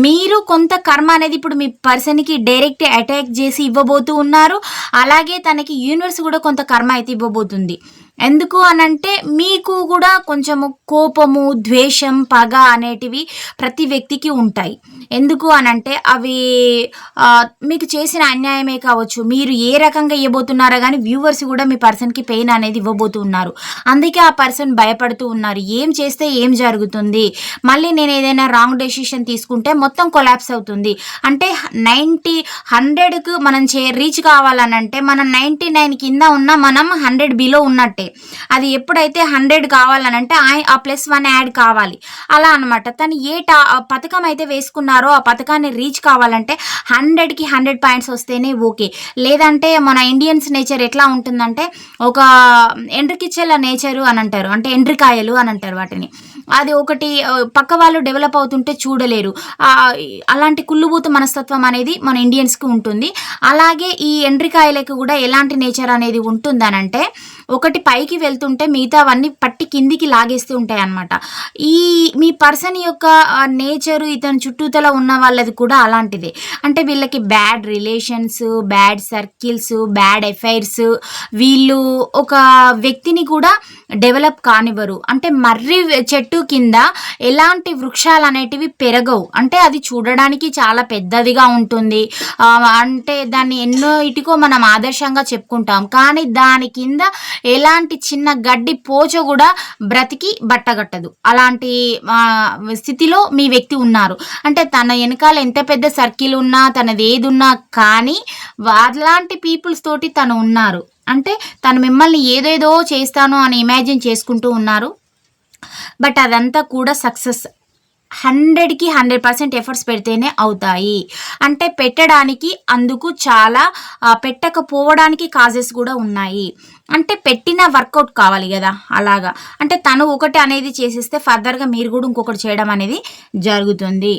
మీరు కొంత కర్మ అనేది ఇప్పుడు మీ పర్సన్కి డైరెక్ట్ అటాక్ చేసి ఇవ్వబోతూ ఉన్నారు. అలాగే తనకి యూనివర్స్ కూడా కొంత కర్మ అయితే ఇవ్వబోతుంది. ఎందుకు అనంటే మీకు కూడా కొంచెము కోపము, ద్వేషం, పగ అనేటివి ప్రతి వ్యక్తికి ఉంటాయి. ఎందుకు అనంటే అవి మీకు చేసిన అన్యాయమే కావచ్చు, మీరు ఏ రకంగా ఇవ్వబోతున్నారో కానీ వ్యూవర్స్ కూడా మీ పర్సన్కి పెయిన్ అనేది ఇవ్వబోతున్నారు. అందుకే ఆ పర్సన్ భయపడుతూ ఉన్నారు. ఏం చేస్తే ఏం జరుగుతుంది, మళ్ళీ నేను ఏదైనా రాంగ్ డెసిషన్ తీసుకుంటే మొత్తం కొలాప్స్ అవుతుంది. అంటే 100కు మనం రీచ్ కావాలనంటే మనం 99 కింద ఉన్న మనం 100 బిలో ఉన్నట్టే. అది ఎప్పుడైతే 100 కావాలనంటే ఆ +1 యాడ్ కావాలి. అలా అనమాట. తను ఏ పథకం అయితే వేసుకున్నారో ఆ పథకాన్ని రీచ్ కావాలంటే 100కి 100 పాయింట్స్ వస్తేనే ఓకే. లేదంటే మన ఇండియన్స్ నేచర్ ఎట్లా ఉంటుందంటే ఒక ఎండ్రికిచ్చెల నేచరు అని అంటారు. అంటే ఎండ్రికాయలు అని అంటారు వాటిని. అది ఒకటి పక్క వాళ్ళు డెవలప్ అవుతుంటే చూడలేరు. అలాంటి కుళ్ళుబూత మనస్తత్వం అనేది మన ఇండియన్స్కి ఉంటుంది. అలాగే ఈ ఎండ్రికాయలకు కూడా ఎలాంటి నేచర్ అనేది ఉంటుందనంటే ఒకటి పైకి వెళ్తుంటే మిగతావన్నీ పట్టి కిందికి లాగేస్తూ ఉంటాయి అన్నమాట. మీ పర్సన్ యొక్క నేచరు ఇతని చుట్టూతల ఉన్న వాళ్ళది కూడా అలాంటిదే. అంటే వీళ్ళకి bad relations, bad circles, bad affairs, వీళ్ళు ఒక వ్యక్తిని కూడా డెవలప్ కానివ్వరు. అంటే మర్రి చెట్టు కింద ఎలాంటి వృక్షాలు అనేటివి పెరగవు. అంటే అది చూడడానికి చాలా పెద్దదిగా ఉంటుంది. అంటే దాన్ని ఎన్నో ఇటుకో మనం ఆదర్శంగా చెప్పుకుంటాం. కానీ దాని కింద ఎలాంటి చిన్న గడ్డి పోచ కూడా బ్రతికి బట్టగట్టదు. అలాంటి స్థితిలో మీ వ్యక్తి ఉన్నారు. అంటే తన వెనకాల ఎంత పెద్ద సర్కిల్ ఉన్నా తనది ఏది ఉన్నా కానీ అలాంటి పీపుల్స్ తోటి తను ఉన్నారు. అంటే తను మిమ్మల్ని ఏదేదో చేస్తాను అని ఇమాజిన్ చేసుకుంటూ ఉన్నారు. బట్ అదంతా కూడా సక్సెస్ 100కి 100% ఎఫర్ట్స్ పెడితేనే అవుతాయి. అంటే పెట్టడానికి అందుకు చాలా పెట్టకపోవడానికి కాజెస్ కూడా ఉన్నాయి. అంటే పెట్టిన వర్కౌట్ కావాలి కదా, అలాగా. అంటే తను ఒకటి అనేది చేసేస్తే ఫర్దర్గా మీరు కూడా ఇంకొకటి చేయడం అనేది జరుగుతుంది.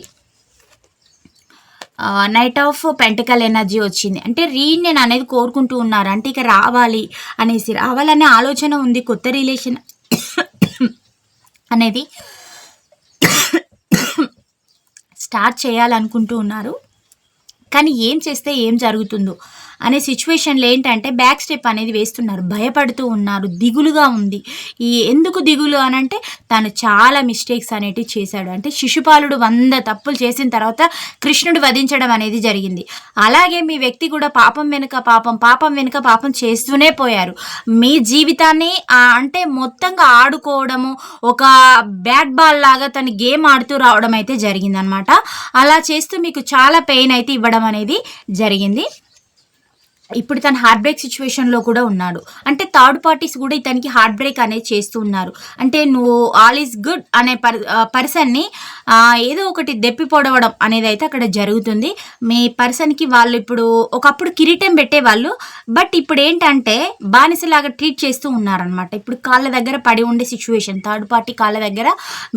నైట్ ఆఫ్ పెంటికల్ ఎనర్జీ వచ్చింది. అంటే రీయూనియన్ అనేది కోరుకుంటూ ఉన్నారు. అంటే ఇక రావాలనే ఆలోచన ఉంది. కొత్త రిలేషన్ అనేది స్టార్ట్ చేయాలనుకుంటూ ఉన్నారు. కానీ ఏం చేస్తే ఏం జరుగుతుందో అనే సిచ్యువేషన్లో ఏంటంటే బ్యాక్ స్టెప్ అనేది వేస్తున్నారు, భయపడుతూ ఉన్నారు, దిగులుగా ఉంది. ఎందుకు దిగులు అనంటే తను చాలా మిస్టేక్స్ అనేటివి చేశాడు. అంటే శిశుపాలుడు 100 తప్పులు చేసిన తర్వాత కృష్ణుడు వధించడం అనేది జరిగింది. అలాగే మీ వ్యక్తి కూడా పాపం వెనుక పాపం, పాపం వెనుక పాపం చేస్తూనే పోయారు. మీ జీవితాన్ని అంటే మొత్తంగా ఆడుకోవడము, ఒక బ్యాట్ బాల్ లాగా తను గేమ్ ఆడుతూ రావడం అయితే జరిగిందనమాట. అలా చేస్తూ మీకు చాలా పెయిన్ అయితే ఇవ్వడం అనేది జరిగింది. ఇప్పుడు తను హార్ట్ బ్రేక్ సిచ్యువేషన్లో కూడా ఉన్నాడు. అంటే థర్డ్ పార్టీస్ కూడా ఇతనికి హార్ట్ బ్రేక్ అనేది చేస్తూ ఉన్నారు. అంటే నువ్వు ఆల్ ఈజ్ గుడ్ అనే పర్సన్ని ఏదో ఒకటి దెప్పి పొడవడం అనేది అయితే అక్కడ జరుగుతుంది. మీ పర్సన్కి వాళ్ళు ఇప్పుడు ఒకప్పుడు కిరీటం పెట్టేవాళ్ళు, బట్ ఇప్పుడు ఏంటంటే బానిసలాగా ట్రీట్ చేస్తూ ఉన్నారనమాట. ఇప్పుడు కాళ్ళ దగ్గర పడి ఉండే సిచ్యువేషన్, థర్డ్ పార్టీ కాళ్ళ దగ్గర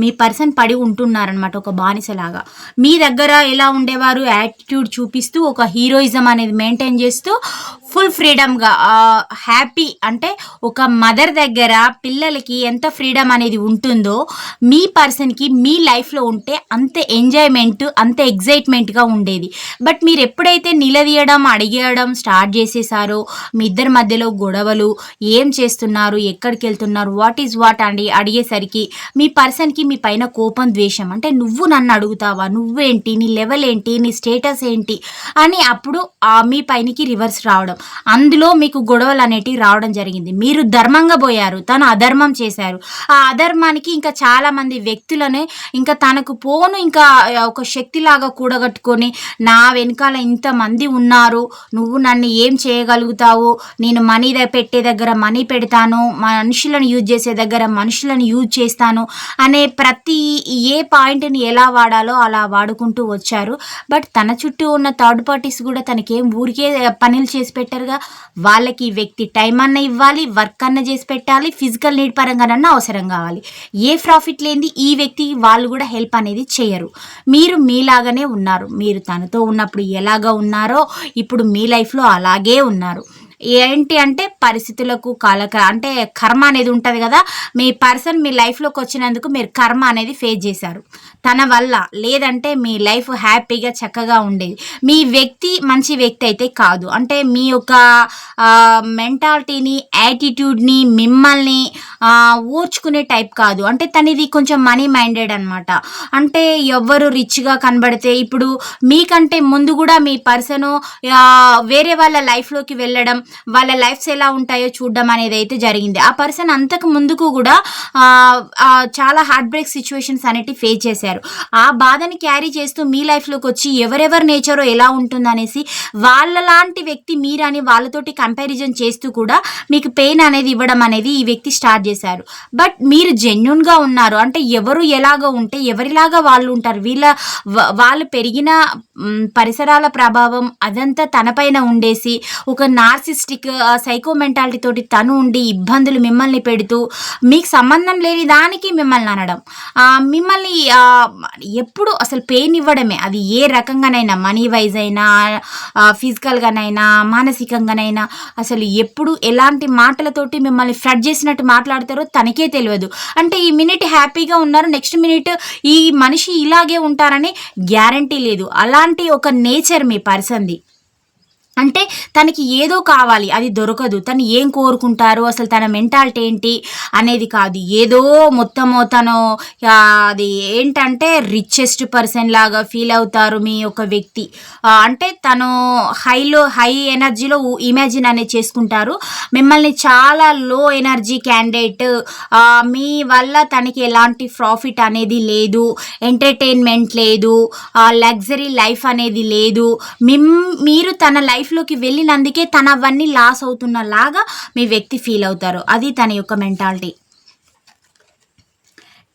మీ పర్సన్ పడి ఉంటున్నారనమాట ఒక బానిసలాగా. మీ దగ్గర ఎలా ఉండేవారు, యాటిట్యూడ్ చూపిస్తూ ఒక హీరోయిజం అనేది మెయింటైన్ చేస్తూ ఫుల్ ఫ్రీడమ్గా హ్యాపీ, అంటే ఒక మదర్ దగ్గర పిల్లలకి ఎంత ఫ్రీడమ్ అనేది ఉంటుందో మీ పర్సన్కి మీ లైఫ్లో ఉంటే అంతే ఎంజాయ్మెంట్, అంతే ఎగ్జైట్మెంట్గా ఉండేది. బట్ మీరు ఎప్పుడైతే నిలదీయడం అడిగేయడం స్టార్ట్ చేసేసారో, మీ ఇద్దరి మధ్యలో గొడవలు, ఏం చేస్తున్నారు, ఎక్కడికి వెళ్తున్నారు, వాట్ ఈజ్ వాట్ అండి అడిగేసరికి మీ పర్సన్కి మీ పైన కోపం, ద్వేషం. అంటే నువ్వు నన్ను అడుగుతావా, నువ్వేంటి, నీ లెవెల్ ఏంటి, నీ స్టేటస్ ఏంటి అని అప్పుడు మీ పైనకి రివర్స్ రావడం, అందులో మీకు గొడవలు అనేటివి రావడం జరిగింది. మీరు ధర్మంగా పోయారు, తను అధర్మం చేశారు. ఆ అధర్మానికి ఇంకా చాలా మంది వ్యక్తులని ఇంకా తనకు పోను ఇంకా ఒక శక్తిలాగా కూడగట్టుకొని, నా వెనకాల ఇంతమంది ఉన్నారు, నువ్వు నన్ను ఏం చేయగలుగుతావు, నేను మనీ పెట్టే దగ్గర మనీ పెడతాను, మనుషులను యూజ్ చేసే దగ్గర మనుషులను యూజ్ చేస్తాను అనే ప్రతి ఏ పాయింట్ని ఎలా వాడాలో అలా వాడుకుంటూ వచ్చారు. బట్ తన చుట్టూ ఉన్న థర్డ్ పార్టీస్ కూడా తనకేం ఊరికే పనులు చేసి పెట్టారుగా. వాళ్ళకి ఈ వ్యక్తి టైం అన్న ఇవ్వాలి, వర్క్ అన్న చేసి పెట్టాలి, ఫిజికల్ నీడ్ పరంగానన్నా అవసరం కావాలి. ఏ ప్రాఫిట్ లేనిది ఈ వ్యక్తికి వాళ్ళు కూడా హెల్ప్ అనేది చేయరు. మీరు మీలాగానే ఉన్నారు. మీరు తనతో ఉన్నప్పుడు ఎలాగా ఉన్నారో ఇప్పుడు మీ లైఫ్లో అలాగే ఉన్నారు. ఏంటి అంటే పరిస్థితులకు అంటే కర్మ అనేది ఉంటుంది కదా. మీ పర్సన్ మీ లైఫ్లోకి వచ్చినందుకు మీరు కర్మ అనేది ఫేస్ చేశారు తన వల్ల, లేదంటే మీ లైఫ్ హ్యాపీగా చక్కగా ఉండేది. మీ వ్యక్తి మంచి వ్యక్తి అయితే కాదు. అంటే మీ యొక్క మెంటాలిటీని, యాటిట్యూడ్ని, మిమ్మల్ని ఓర్చుకునే టైప్ కాదు. అంటే తనది కొంచెం మనీ మైండెడ్ అనమాట. అంటే ఎవ్వరు రిచ్గా కనబడితే, ఇప్పుడు మీకంటే ముందు కూడా మీ పర్సను వేరే వాళ్ళ లైఫ్లోకి వెళ్ళడం, వాళ్ళ లైఫ్స్ ఎలా ఉంటాయో చూడడం అనేది అయితే జరిగింది. ఆ పర్సన్ అంతకు ముందుకు కూడా చాలా హార్ట్ బ్రేక్ సిచ్యువేషన్స్ అనేటివి ఫేస్ చేశారు. ఆ బాధని క్యారీ చేస్తూ మీ లైఫ్లోకి వచ్చి ఎవరెవరి నేచరో ఎలా ఉంటుందనేసి వాళ్ళ లాంటి వ్యక్తి మీరని వాళ్ళతోటి కంపారిజన్ చేస్తూ కూడా మీకు పెయిన్ అనేది ఇవ్వడం అనేది ఈ వ్యక్తి స్టార్ట్ చేశారు. బట్ మీరు జెన్యూన్గా ఉన్నారు. అంటే ఎవరు ఎలాగో ఉంటే ఎవరిలాగా వాళ్ళు ఉంటారు. వాళ్ళు పెరిగిన పరిసరాల ప్రభావం అదంతా తనపైన ఉండేసి ఒక నార్సిస్టిక్ సైకో మెంటాలిటీ తోటి తను ఉండి ఇబ్బందులు మిమ్మల్ని పెడుతూ మీకు సంబంధం లేని దానికి మిమ్మల్ని అనడం, మిమ్మల్ని ఎప్పుడు అసలు పెయిన్ ఇవ్వడమే. అది ఏ రకంగానైనా, మనీ వైజ్ అయినా, ఫిజికల్గానైనా, మానసికంగానైనా, అసలు ఎప్పుడు ఎలాంటి మాటలతోటి మిమ్మల్ని ఫ్లడ్ చేసినట్టు మాట్లాడతారో తనకే తెలియదు. అంటే ఈ మినిట్ హ్యాపీగా ఉన్నారు, నెక్స్ట్ మినిట్ ఈ మనిషి ఇలాగే ఉంటారని గ్యారంటీ లేదు. అలాంటి ఒక నేచర్ మీ పర్సన్ది. అంటే తనకి ఏదో కావాలి, అది దొరకదు. తను ఏం కోరుకుంటారు, అసలు తన మెంటాలిటీ ఏంటి అనేది కాదు. ఏదో మొత్తము తను అది ఏంటంటే రిచెస్ట్ పర్సన్ లాగా ఫీల్ అవుతారు మీ యొక్క వ్యక్తి. అంటే తను హై ఎనర్జీలో ఇమాజిన్ అనేది చేసుకుంటారు మిమ్మల్ని. చాలా లో ఎనర్జీ క్యాండిడేట్, మీ వల్ల తనకి ఎలాంటి ప్రాఫిట్ అనేది లేదు, ఎంటర్టైన్మెంట్ లేదు, లగ్జరీ లైఫ్ అనేది లేదు. మీరు తన లైఫ్లోకి వెళ్ళినందుకే తన అవన్నీ లాస్ అవుతున్నలాగా మీ వ్యక్తి ఫీల్ అవుతారు. అది తన యొక్క మెంటాలిటీ.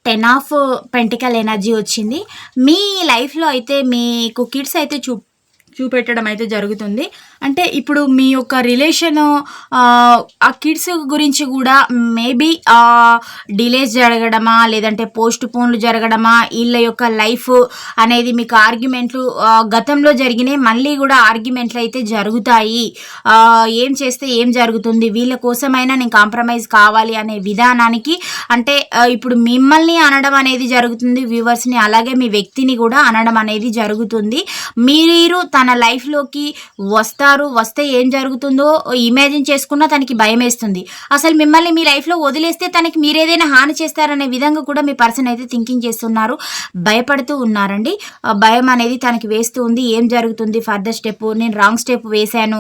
10 ఆఫ్ పెంటికల్ ఎనర్జీ వచ్చింది. మీ లైఫ్లో అయితే మీకు కిడ్స్ అయితే చూపెట్టడం అయితే జరుగుతుంది. అంటే ఇప్పుడు మీ యొక్క రిలేషన్ ఆ కిడ్స్ గురించి కూడా మేబీ డిలేస్ జరగడమా, లేదంటే పోస్ట్ పోన్లు జరగడమా, వీళ్ళ యొక్క లైఫ్ అనేది మీకు ఆర్గ్యుమెంట్లు గతంలో జరిగినాయి, మళ్ళీ కూడా ఆర్గ్యుమెంట్లు అయితే జరుగుతాయి. ఏం చేస్తే ఏం జరుగుతుంది, వీళ్ళ కోసమైనా నేను కాంప్రమైజ్ కావాలి అనే విధానానికి, అంటే ఇప్పుడు మిమ్మల్ని అనడం అనేది జరుగుతుంది వ్యూవర్స్ని, అలాగే మీ వ్యక్తిని కూడా అనడం అనేది జరుగుతుంది. మీరు తన లైఫ్లోకి వస్తే ఏం జరుగుతుందో ఇమాజిన్ చేసుకున్నా తనకి భయం వేస్తుంది. అసలు మిమ్మల్ని మీ లైఫ్లో వదిలేస్తే తనకి మీరేదైనా హాని చేస్తారనే విధంగా కూడా మీ పర్సన్ అయితే థింకింగ్ చేస్తున్నారు, భయపడుతూ ఉన్నారండి. భయం అనేది తనకి వేస్తూ ఉంది. ఏం జరుగుతుంది ఫర్దర్ స్టెప్, నేను రాంగ్ స్టెప్ వేశాను,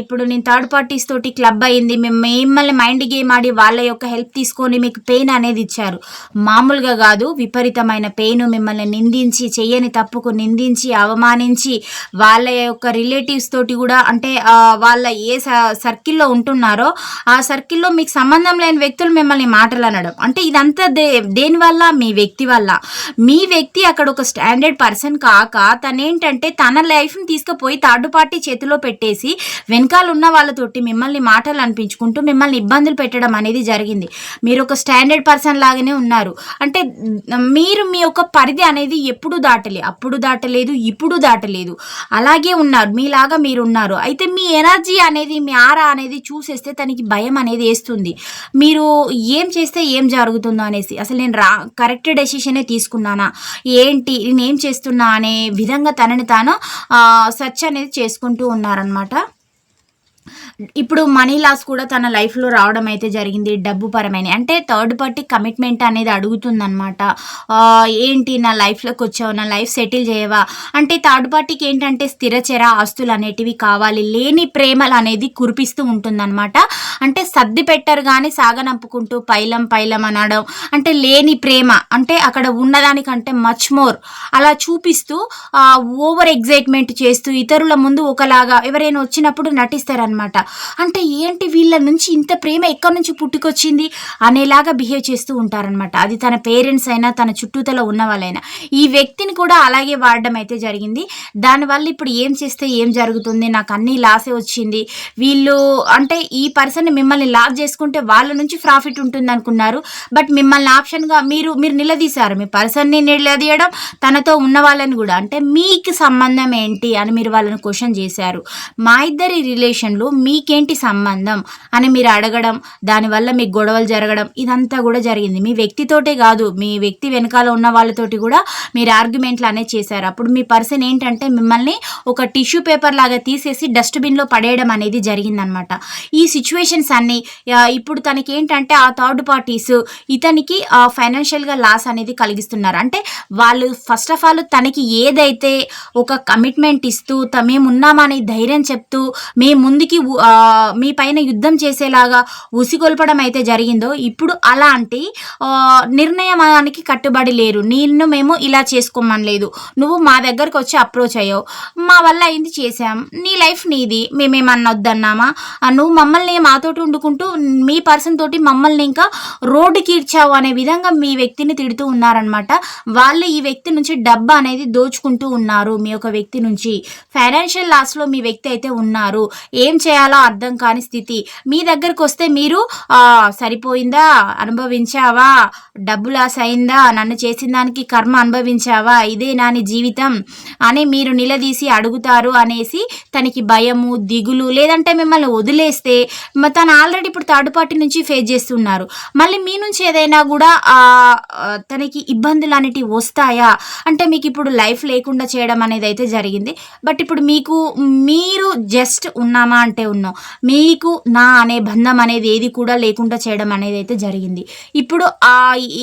ఇప్పుడు నేను థర్డ్ పార్టీస్ తోటి క్లబ్ అయింది, మిమ్మల్ని మైండ్ గేమ్ ఆడి వాళ్ళ యొక్క హెల్ప్ తీసుకొని మీకు పెయిన్ అనేది ఇచ్చారు. మామూలుగా కాదు, విపరీతమైన పెయిన్, మిమ్మల్ని నిందించి, చెయ్యని తప్పుకు నిందించి, అవమానించి, వాళ్ళ యొక్క రిలేటివ్స్ తోటి కూడా, అంటే వాళ్ళ ఏ సర్కిల్లో ఉంటున్నారో ఆ సర్కిల్లో మీకు సంబంధం లేని వ్యక్తులు మిమ్మల్ని మాటలు అనడం. అంటే ఇదంతా దేనివల్ల? మీ వ్యక్తి వల్ల. మీ వ్యక్తి అక్కడ ఒక స్టాండర్డ్ పర్సన్ కాక తనేంటంటే తన లైఫ్ని తీసుకుపోయి థర్డ్ పార్టీ చేతిలో పెట్టేసి వెనకాల ఉన్న వాళ్ళతోటి మిమ్మల్ని మాటలు అనిపించుకుంటూ మిమ్మల్ని ఇబ్బందులు పెట్టడం అనేది జరిగింది. మీరు ఒక స్టాండర్డ్ పర్సన్ లాగానే ఉన్నారు. అంటే మీరు మీ యొక్క పరిధి అనేది ఎప్పుడు అప్పుడు దాటలేదు, ఇప్పుడు దాటలేదు, అలాగే ఉన్నారు, మీలాగా మీరు ఉన్నారు. అయితే మీ ఎనర్జీ అనేది, మీ ఆరా అనేది చూసేస్తే తనకి భయం అనేది వేస్తుంది. మీరు ఏం చేస్తే ఏం జరుగుతుందో అనేసి, అసలు నేను కరెక్ట్ డెసిషనే తీసుకున్నానా ఏంటి, నేనేం చేస్తున్నా అనే విధంగా తనని తాను సెర్చ్ అనేది చేసుకుంటూ ఉన్నారనమాట. ఇప్పుడు మనీ లాస్ కూడా తన లైఫ్లో రావడం అయితే జరిగింది. డబ్బు పరమైన, అంటే థర్డ్ పార్టీ కమిట్మెంట్ అనేది అడుగుతుందనమాట. ఏంటి నా లైఫ్లోకి వచ్చావు, నా లైఫ్ సెటిల్ చేయవా అంటే థర్డ్ పార్టీకి ఏంటంటే స్థిరచర ఆస్తులు అనేటివి కావాలి, లేని ప్రేమలు అనేది కురిపిస్తూ ఉంటుందన్నమాట. అంటే సర్ది పెట్టరు కానీ సాగనంపుకుంటూ పైలం అనడం, అంటే లేని ప్రేమ, అంటే అక్కడ ఉన్నదానికంటే మచ్ మోర్ అలా చూపిస్తూ ఓవర్ ఎగ్జైట్మెంట్ చేస్తూ ఇతరుల ముందు ఒకలాగా ఎవరైనా వచ్చినప్పుడు నటిస్తారనమాట. అంటే ఏంటి వీళ్ళ నుంచి ఇంత ప్రేమ ఎక్కడి నుంచి పుట్టుకొచ్చింది అనేలాగా బిహేవ్ చేస్తూ ఉంటారనమాట. అది తన పేరెంట్స్ అయినా తన చుట్టూతలో ఉన్న వాళ్ళైనా. ఈ వ్యక్తిని కూడా అలాగే వాడడం అయితే జరిగింది. దానివల్ల ఇప్పుడు ఏం చేస్తే ఏం జరుగుతుంది, నాకు అన్నీ లాసే వచ్చింది, వీళ్ళు అంటే ఈ పర్సన్ మిమ్మల్ని లాక్ చేసుకుంటే వాళ్ళ నుంచి ప్రాఫిట్ ఉంటుంది అనుకున్నారు. బట్ మిమ్మల్ని ఆప్షన్గా మీరు నిలదీశారు. మీ పర్సన్ని నిలదీయడం, తనతో ఉన్న వాళ్ళని కూడా, అంటే మీకు సంబంధం ఏంటి అని మీరు వాళ్ళని క్వశ్చన్ చేశారు. మా ఇద్దరి రిలేషన్లో మీకేంటి సంబంధం అని మీరు అడగడం, దానివల్ల మీకు గొడవలు జరగడం, ఇదంతా కూడా జరిగింది. మీ వ్యక్తితోటే కాదు, మీ వ్యక్తి వెనకాల ఉన్న వాళ్ళతోటి కూడా మీరు ఆర్గ్యుమెంట్లు అనేది చేశారు. అప్పుడు మీ పర్సన్ ఏంటంటే మిమ్మల్ని ఒక టిష్యూ పేపర్ లాగా తీసేసి డస్ట్బిన్లో పడేయడం అనేది జరిగిందనమాట. ఈ సిచ్యువేషన్స్ అన్నీ ఇప్పుడు తనకి ఏంటంటే ఆ థర్డ్ పార్టీస్ ఇతనికి ఫైనాన్షియల్గా లాస్ అనేది కలిగిస్తున్నారు. అంటే వాళ్ళు ఫస్ట్ ఆఫ్ ఆల్ తనకి ఏదైతే ఒక కమిట్మెంట్ ఇస్తూ మేమున్నామని ధైర్యం చెప్తూ మీ ముందుకి మీ పైన యుద్ధం చేసేలాగా ఉసిగొల్పడం అయితే జరిగిందో, ఇప్పుడు అలాంటి నిర్ణయానికి కట్టుబడి లేరు. నిన్ను మేము ఇలా చేసుకోమని లేదు, నువ్వు మా దగ్గరకు వచ్చి అప్రోచ్ అయ్యావు, మా వల్ల అయింది చేసాం, నీ లైఫ్ నీది, మేమేమన్నా వద్దన్నామా, నువ్వు మమ్మల్ని మాతోటి వండుకుంటూ మీ పర్సన్ తోటి మమ్మల్ని ఇంకా రోడ్డుకి ఇచ్చావు అనే విధంగా మీ వ్యక్తిని తిడుతూ ఉన్నారనమాట. వాళ్ళు ఈ వ్యక్తి నుంచి డబ్బు అనేది దోచుకుంటూ ఉన్నారు. మీ యొక్క వ్యక్తి నుంచి ఫైనాన్షియల్ లాస్లో మీ వ్యక్తి అయితే ఉన్నారు. ఏం చేయాలో అర్థం కాని స్థితి. మీ దగ్గరకు వస్తే మీరు సరిపోయిందా, అనుభవించావా, డబ్బు లాస్ అయిందా, నన్ను చేసిన దానికి కర్మ అనుభవించావా, ఇదే నాని జీవితం అని మీరు నిలదీసి అడుగుతారు అనేసి తనకి భయము, దిగులు, లేదంటే మిమ్మల్ని వదిలేస్తే తను ఆల్రెడీ ఇప్పుడు థర్డ్ పార్టీ నుంచి ఫేస్ చేస్తున్నారు. మళ్ళీ మీ నుంచి ఏదైనా కూడా తనకి ఇబ్బందులు అనేటివి వస్తాయా అంటే మీకు ఇప్పుడు లైఫ్ లేకుండా చేయడం అనేది అయితే జరిగింది. బట్ ఇప్పుడు మీరు జస్ట్ ఉన్నామా అంటే ఉన్నాం, మీకు నా అనే బంధం అనేది ఏది కూడా లేకుండా చేయడం అనేది అయితే జరిగింది. ఇప్పుడు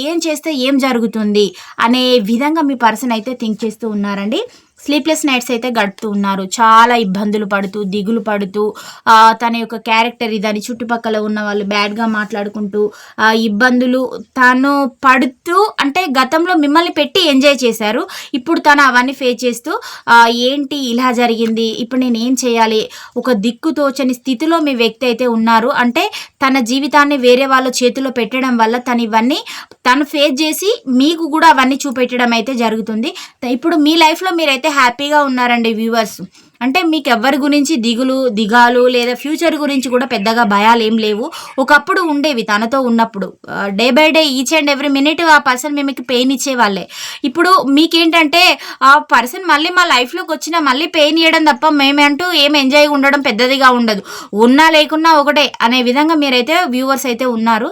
ఏం చేస్తే ఏం జరుగుతుంది అనే విధంగా మీ పర్సన్ అయితే థింక్ చేస్తూ ఉన్నారండి. స్లీప్లెస్ నైట్స్ అయితే గడుపుతూ ఉన్నారు. చాలా ఇబ్బందులు పడుతూ, దిగులు పడుతూ, తన యొక్క క్యారెక్టర్ ఇదని చుట్టుపక్కల ఉన్న వాళ్ళు బ్యాడ్గా మాట్లాడుకుంటూ ఇబ్బందులు తను పడుతూ, అంటే గతంలో మిమ్మల్ని పెట్టి ఎంజాయ్ చేశారు, ఇప్పుడు తను అవన్నీ ఫేస్ చేస్తూ ఏంటి ఇలా జరిగింది, ఇప్పుడు నేను ఏం చేయాలి, ఒక దిక్కు తోచని స్థితిలో మీ వ్యక్తి అయితే ఉన్నారు. అంటే తన జీవితాన్ని వేరే వాళ్ళ చేతిలో పెట్టడం వల్ల తను ఫేస్ చేసి మీకు కూడా అవన్నీ చూపెట్టడం అయితే జరుగుతుంది. ఇప్పుడు మీ లైఫ్లో మీరైతే హ్యాపీగా ఉన్నారండి వ్యూవర్స్. అంటే మీకు ఎవరి గురించి దిగాలు లేదా ఫ్యూచర్ గురించి కూడా పెద్దగా భయాలు ఏం లేవు. ఒకప్పుడు ఉండేవి తనతో ఉన్నప్పుడు. Day by day each and every minute ఆ పర్సన్ మీకు పెయిన్ ఇచ్చేవాళ్ళే. ఇప్పుడు మీకేంటంటే ఆ పర్సన్ మళ్ళీ మా లైఫ్లోకి వచ్చినా మళ్ళీ పెయిన్ ఇవ్వడం తప్ప మేమంటూ ఏం ఎంజాయ్ ఉండడం పెద్దదిగా ఉండదు. ఉన్నా లేకున్నా ఒకటే అనే విధంగా మీరైతే వ్యూవర్స్ అయితే ఉన్నారు.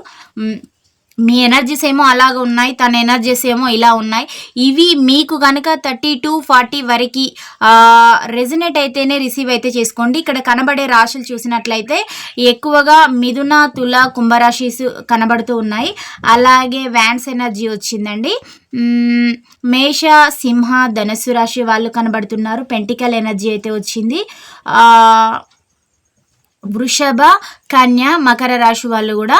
మీ ఎనర్జీస్ ఏమో అలాగ ఉన్నాయి, తన ఎనర్జీస్ ఏమో ఇలా ఉన్నాయి. ఇవి మీకు కనుక 30-40 వరకు రెజనేట్ అయితేనే రిసీవ్ అయితే చేసుకోండి. ఇక్కడ కనబడే రాశులు చూసినట్లయితే ఎక్కువగా మిథున, తుల, కుంభరాశిస్ కనబడుతూ ఉన్నాయి. అలాగే వ్యాన్స్ ఎనర్జీ వచ్చిందండి. మేష, సింహ, ధనుస్సు రాశి వాళ్ళు కనబడుతున్నారు. పెంటికల్ ఎనర్జీ అయితే వచ్చింది. వృషభ, కన్య, మకర రాశి వాళ్ళు కూడా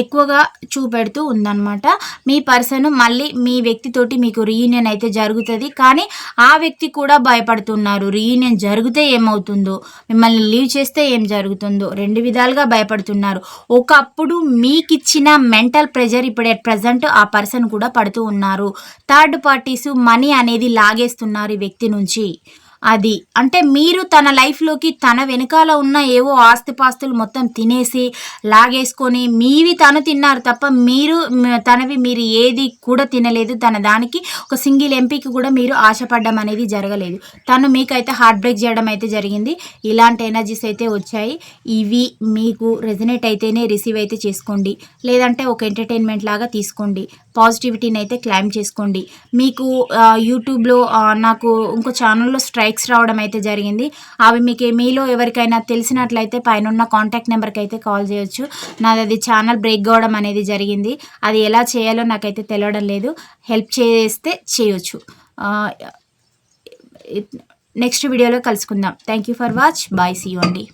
ఎక్కువగా చూపెడుతూ ఉందన్నమాట. మీ పర్సన్ మళ్ళీ మీ వ్యక్తితోటి మీకు రీయూనియన్ అయితే జరుగుతుంది. కానీ ఆ వ్యక్తి కూడా భయపడుతున్నారు. రీయూనియన్ జరిగితే ఏమవుతుందో, మిమ్మల్ని లీవ్ చేస్తే ఏం జరుగుతుందో, 2 విధాలుగా భయపడుతున్నారు. ఒకప్పుడు మీకు ఇచ్చిన మెంటల్ ప్రెషర్ ఇప్పుడు ఎట్ ప్రజెంట్ ఆ పర్సన్ కూడా పడుతూ ఉన్నారు. థర్డ్ పార్టీస్ మనీ అనేది లాగేస్తున్నారు ఈ వ్యక్తి నుంచి. అది అంటే మీరు తన లైఫ్లోకి తన వెనకాల ఉన్న ఏవో ఆస్తిపాస్తులు మొత్తం తినేసి లాగేసుకొని మీవి తను తిన్నారు తప్ప తనవి మీరు ఏది కూడా తినలేదు. తన దానికి ఒక సింగిల్ ఎంపీకి కూడా మీరు ఆశపడడం అనేది జరగలేదు. తను మీకైతే హార్ట్ బ్రేక్ చేయడం అయితే జరిగింది. ఇలాంటి ఎనర్జీస్ అయితే వచ్చాయి. ఇవి మీకు రెజనేట్ అయితేనే రిసీవ్ అయితే చేసుకోండి, లేదంటే ఒక ఎంటర్టైన్మెంట్ లాగా తీసుకోండి. పాజిటివిటీని అయితే క్లైమ్ చేసుకోండి. మీకు యూట్యూబ్లో నాకు ఇంకో ఛానల్లో స్ట్రైక్స్ రావడం అయితే జరిగింది. అవి మీలో ఎవరికైనా తెలిసినట్లయితే పైన కాంటాక్ట్ నెంబర్కి అయితే కాల్ చేయొచ్చు. నాది ఛానల్ బ్రేక్ కావడం అనేది జరిగింది. అది ఎలా చేయాలో నాకైతే తెలియడం లేదు. హెల్ప్ చేస్తే చేయొచ్చు. నెక్స్ట్ వీడియోలో కలుసుకుందాం. Thank you for watch. Bye. See you అండి.